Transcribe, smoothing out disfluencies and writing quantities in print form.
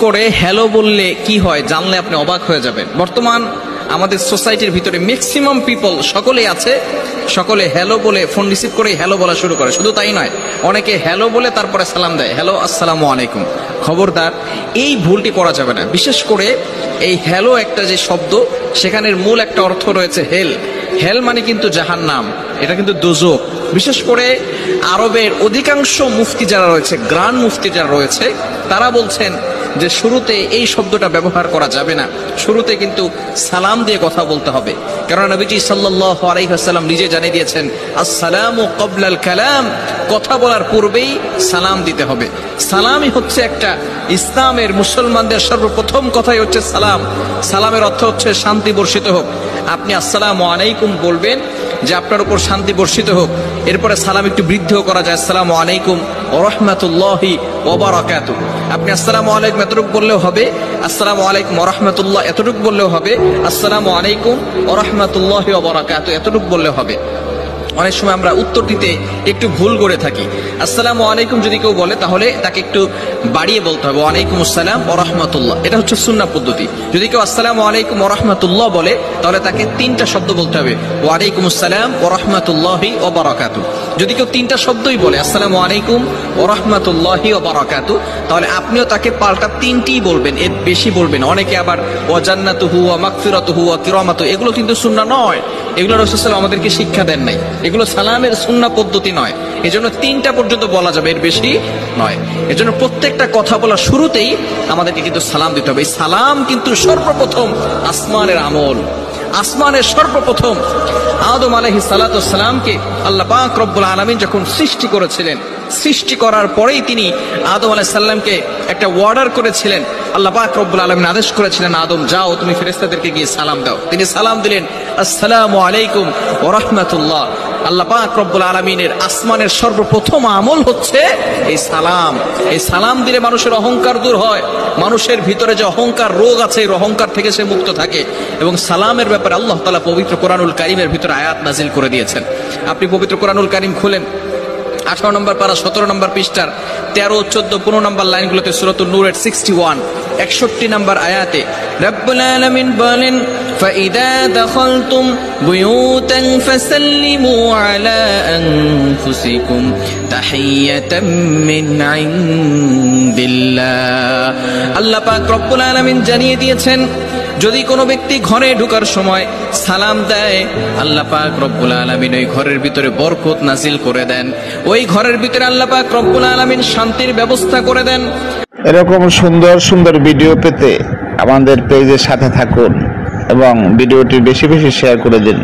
করে হ্যালো বললে কি হয় জানলে আপনি অবাক হয়ে যাবেন। বর্তমান আমাদের সোসাইটির ভিতরে ম্যাক্সিমাম পিপল সকলেই আছে, সকলে হ্যালো বলে ফোন রিসিভ করে হ্যালো বলা শুরু করে। শুধু তাই নয়, অনেকে হ্যালো বলে তারপরে সালাম দেয়, হ্যালো আসসালামু আলাইকুম। খবরদার, এই ভুলটি করা যাবে না। বিশেষ করে এই হ্যালো একটা যে শব্দ, সেখানের মূল একটা অর্থ রয়েছে হেল। হেল মানে কিন্তু জাহান্নাম, এটা কিন্তু দোজখ। বিশেষ করে আরবের অধিকাংশ মুফতি যারা রয়েছে, গ্রান্ড মুফতি যারা রয়েছে, তারা বলছেন যে শুরুতে এই শব্দটা ব্যবহার করা যাবে না, শুরুতে কিন্তু সালাম দিয়ে কথা বলতে হবে। কারণ নবীজি সাল্লাল্লাহু আলাইহি ওয়াসাল্লাম নিজে জানিয়ে দিয়েছেন, আসসালামু ক্বাবলাল কালাম, কথা বলার পূর্বেই সালাম দিতে হবে। সালামই হচ্ছে একটা ইসলামের, মুসলমানদের সর্বপ্রথম কথাই হচ্ছে সালাম। সালামের অর্থ হচ্ছে শান্তি বর্ষিত হোক। আপনি আসসালামু আলাইকুম বলবেন যে আপনার উপর শান্তি বর্ষিত হোক। এরপরে সালাম একটু বৃদ্ধিও করা যায়, আসসালামু আলাইকুম ওয়া রাহমাতুল্লাহি ওয়া বারাকাতুহু। আপনি আসসালামু আলাইকুম এতটুকু বললেও হবে, আসসালামু আলাইকুম ওয়া রাহমাতুল্লাহ এতটুকু বললেও হবে, আসসালামু আলাইকুম ওয়া রাহমাতুল্লাহি ওয়া বারাকাতুহু এতটুকু বললেও হবে। অনেক সময় আমরা উত্তর দিতে একটু ভুল করে থাকি। আসসালামু আলাইকুম যদি কেউ বলে তাহলে তাকে একটু বাড়িয়ে বলতে হবে, ওয়ালাইকুম আসসালাম ওয়া রাহমাতুল্লাহ। এটা হচ্ছে সুন্নাহ পদ্ধতি। যদি কেউ আসসালামু আলাইকুম ওয়া রাহমাতুল্লাহ বলে তাহলে তাকে তিনটা শব্দ বলতে হবে, ওয়ালাইকুম আসসালাম ওয়া রাহমাতুল্লাহি ওয়া বারাকাতুহু। যদি কেউ তিনটা শব্দই বলে আসসালামু আলাইকুম ওয়া রাহমাতুল্লাহি ওয়া বারাকাতুহু, তাহলে আপনিও তাকে পাল্টা তিনটিই বলবেন, এর বেশি বলবেন। অনেকে আবার ওয়া জান্নাতুহু ওয়া মাগফিরাতুহু ওয়া কিরামাতুহু, এগুলো কিন্তু সুন্নাহ নয়, এগুলো রাসূল সাল্লাল্লাহু আলাইহি ওয়াসাল্লাম আমাদেরকে শিক্ষা দেন নাই, এগুলো সালামের সুন্নাহ পদ্ধতি নয়। এজন্য তিনটা পর্যন্ত বলা যাবে, এর বেশি নয়। এজন্য প্রত্যেকটা কথা বলার শুরুতেই আমাদেরকে কিন্তু সালাম দিতে হবে। এই সালাম কিন্তু সর্বপ্রথম আসমানের আমল। আসমানের সর্বপ্রথম আদম আলাইহিস সালাতু ওয়াস সালামকে আল্লাহ পাক রব্বুল আলামিন যখন সৃষ্টি করেছিলেন, সৃষ্টি করার পরেই তিনি আদম আলাইহিস সালামকে একটা অর্ডার করেছিলেন। আল্লাহ পাক রব্বুল আলামিন আদেশ করেছিলেন, আদম যাও তুমি ফেরেশতাদেরকে গিয়ে সালাম দাও। তিনি সালাম দিলেন, আসসালামু আলাইকুম ওয়া রাহমাতুল্লাহ। আল্লাহ পাক রব্বুল আলামিনের আসমানের সর্বপ্রথম আমল হচ্ছে এই সালাম। এই সালাম দিলে মানুষের অহংকার দূর হয়, মানুষের ভিতরে যে অহংকার রোগ আছে এই অহংকার থেকে সে মুক্ত থাকে। এবং সালামের ব্যাপারে আল্লাহ তাআলা পবিত্র কোরআনুল কারীমের ভিতরে আয়াত নাজিল করে দিয়েছেন। আপনি পবিত্র কোরআনুল কারীম খুলেন, 18 নম্বর পারা 17 নম্বর পৃষ্ঠার 13, 14, 15 নম্বর লাইনগুলোতে সূরাতুন নূরের 61, 61 নম্বর আয়াতে রব্বুল আলামিন বলেন, ফাইদা দাখালতুম বুয়ুতান ফাসাল্লিমু আলা আনফুসিকুম তাহিয়াতাম মিন ইনদিল্লাহ। আল্লাহ পাক রব্বুল আলামিন জানিয়ে দিয়েছেন, যদি কোনো ব্যক্তি ঘরে ঢোকার সময় সালাম দেয়, আল্লাহ পাক রব্বুল আলামিন ওই ঘরের ভিতরে বরকত নাজিল করে দেন, ওই ঘরের ভিতরে আল্লাহ পাক রব্বুল আলামিন শান্তির ব্যবস্থা করে দেন। এরকম সুন্দর সুন্দর ভিডিও পেতে আমাদের পেজের সাথে থাকুন এবং ভিডিওটি বেশি বেশি শেয়ার করে দিন।